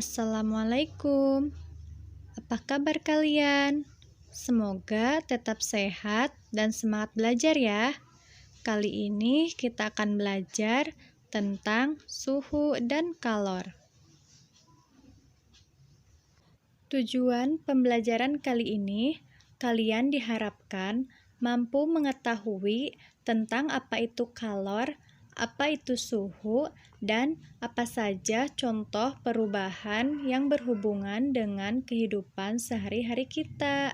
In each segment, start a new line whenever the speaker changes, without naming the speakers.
Assalamualaikum. Apa kabar kalian? Semoga tetap sehat dan semangat belajar ya. Kali ini kita akan belajar tentang suhu dan kalor. Tujuan pembelajaran kali ini, kalian diharapkan mampu mengetahui tentang apa itu kalor, apa itu suhu, dan apa saja contoh perubahan yang berhubungan dengan kehidupan sehari-hari kita.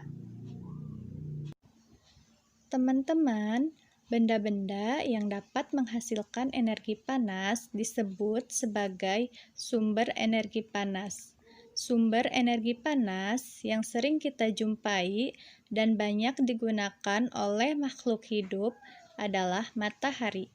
Teman-teman, benda-benda yang dapat menghasilkan energi panas disebut sebagai sumber energi panas. Sumber energi panas yang sering kita jumpai dan banyak digunakan oleh makhluk hidup adalah matahari.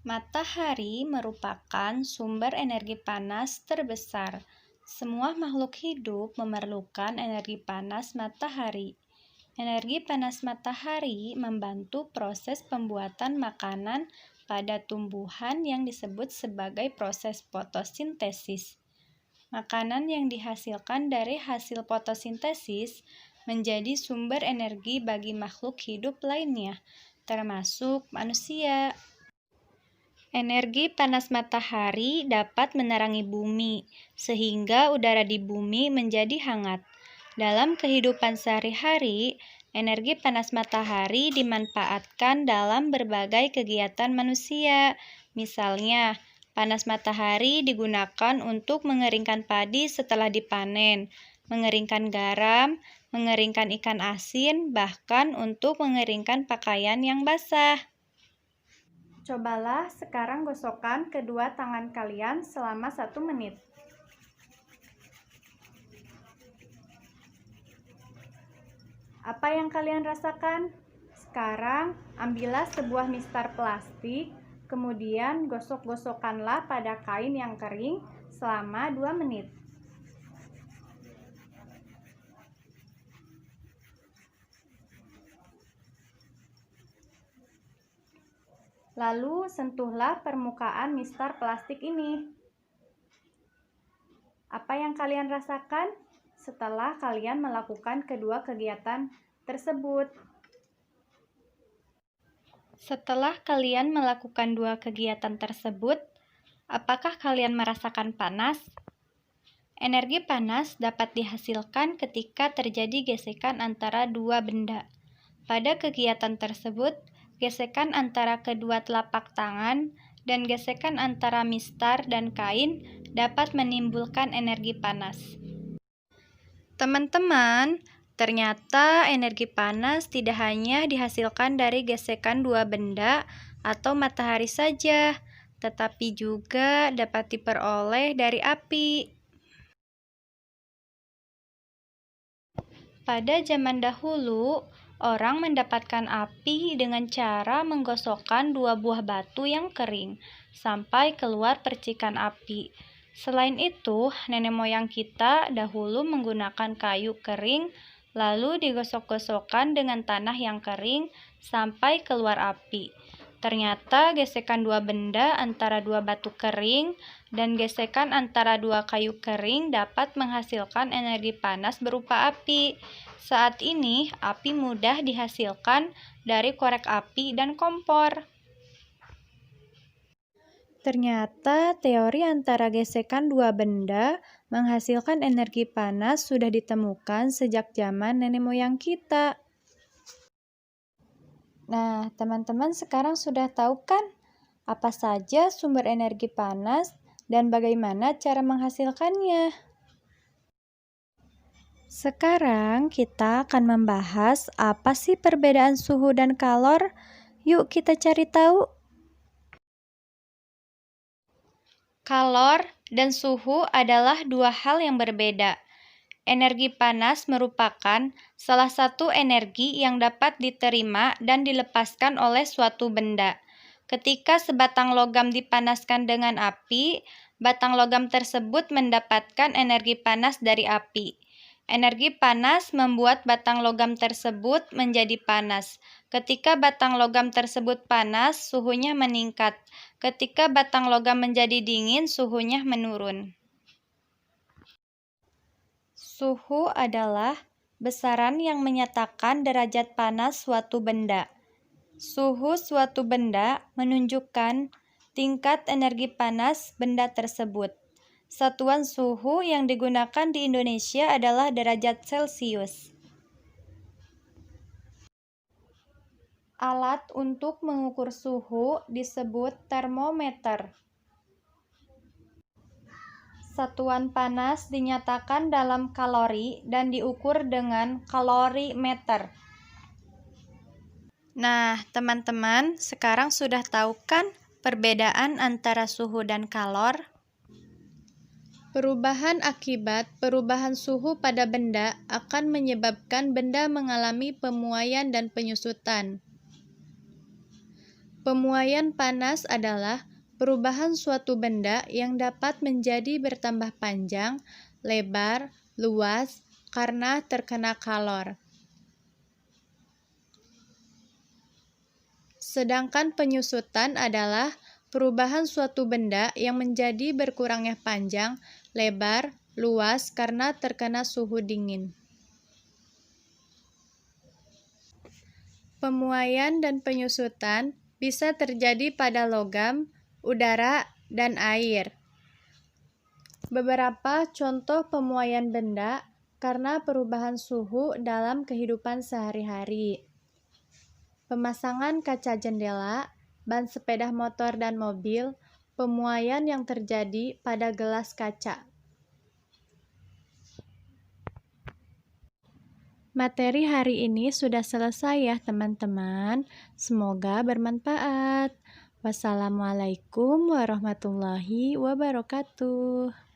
Matahari merupakan sumber energi panas terbesar. Semua makhluk hidup memerlukan energi panas matahari. Energi panas matahari membantu proses pembuatan makanan pada tumbuhan yang disebut sebagai proses fotosintesis. Makanan yang dihasilkan dari hasil fotosintesis menjadi sumber energi bagi makhluk hidup lainnya, termasuk manusia. Energi panas matahari dapat menerangi bumi, sehingga udara di bumi menjadi hangat. Dalam kehidupan sehari-hari, energi panas matahari dimanfaatkan dalam berbagai kegiatan manusia. Misalnya, panas matahari digunakan untuk mengeringkan padi setelah dipanen, mengeringkan garam, mengeringkan ikan asin, bahkan untuk mengeringkan pakaian yang basah. Cobalah sekarang gosokkan kedua tangan kalian selama 1 menit. Apa yang kalian rasakan? Sekarang, ambillah sebuah mistar plastik, kemudian gosok-gosokkanlah pada kain yang kering selama 2 menit. Lalu, sentuhlah permukaan mistar plastik ini. Apa yang kalian rasakan setelah kalian melakukan kedua kegiatan tersebut? Setelah kalian melakukan dua kegiatan tersebut, apakah kalian merasakan panas? Energi panas dapat dihasilkan ketika terjadi gesekan antara dua benda. Pada kegiatan tersebut, gesekan antara kedua telapak tangan dan gesekan antara mistar dan kain dapat menimbulkan energi panas. Teman-teman, ternyata energi panas tidak hanya dihasilkan dari gesekan dua benda atau matahari saja, tetapi juga dapat diperoleh dari api. Pada zaman dahulu, orang mendapatkan api dengan cara menggosokkan dua buah batu yang kering sampai keluar percikan api. Selain itu, nenek moyang kita dahulu menggunakan kayu kering, lalu digosok-gosokkan dengan tanah yang kering sampai keluar api. Ternyata gesekan dua benda antara dua batu kering dan gesekan antara dua kayu kering dapat menghasilkan energi panas berupa api. Saat ini, api mudah dihasilkan dari korek api dan kompor. Ternyata teori antara gesekan dua benda menghasilkan energi panas sudah ditemukan sejak zaman nenek moyang kita. Nah, teman-teman sekarang sudah tahu kan apa saja sumber energi panas dan bagaimana cara menghasilkannya? Sekarang kita akan membahas apa sih perbedaan suhu dan kalor. Yuk kita cari tahu. Kalor dan suhu adalah dua hal yang berbeda. Energi panas merupakan salah satu energi yang dapat diterima dan dilepaskan oleh suatu benda. Ketika sebatang logam dipanaskan dengan api, batang logam tersebut mendapatkan energi panas dari api. Energi panas membuat batang logam tersebut menjadi panas. Ketika batang logam tersebut panas, suhunya meningkat. Ketika batang logam menjadi dingin, suhunya menurun. Suhu adalah besaran yang menyatakan derajat panas suatu benda. Suhu suatu benda menunjukkan tingkat energi panas benda tersebut. Satuan suhu yang digunakan di Indonesia adalah derajat Celcius. Alat untuk mengukur suhu disebut termometer. Satuan panas dinyatakan dalam kalori dan diukur dengan kalorimeter. Nah, teman-teman, sekarang sudah tahu kan perbedaan antara suhu dan kalor? Perubahan akibat perubahan suhu pada benda akan menyebabkan benda mengalami pemuaian dan penyusutan. Pemuaian panas adalah perubahan suatu benda yang dapat menjadi bertambah panjang, lebar, luas karena terkena kalor. Sedangkan penyusutan adalah perubahan suatu benda yang menjadi berkurangnya panjang, lebar, luas karena terkena suhu dingin. Pemuaian dan penyusutan bisa terjadi pada logam, udara, dan air. Beberapa contoh pemuaian benda karena perubahan suhu dalam kehidupan sehari-hari. Pemasangan kaca jendela, ban sepeda motor dan mobil, pemuaian yang terjadi pada gelas kaca. Materi hari ini sudah selesai ya teman-teman. Semoga bermanfaat. Wassalamualaikum warahmatullahi wabarakatuh.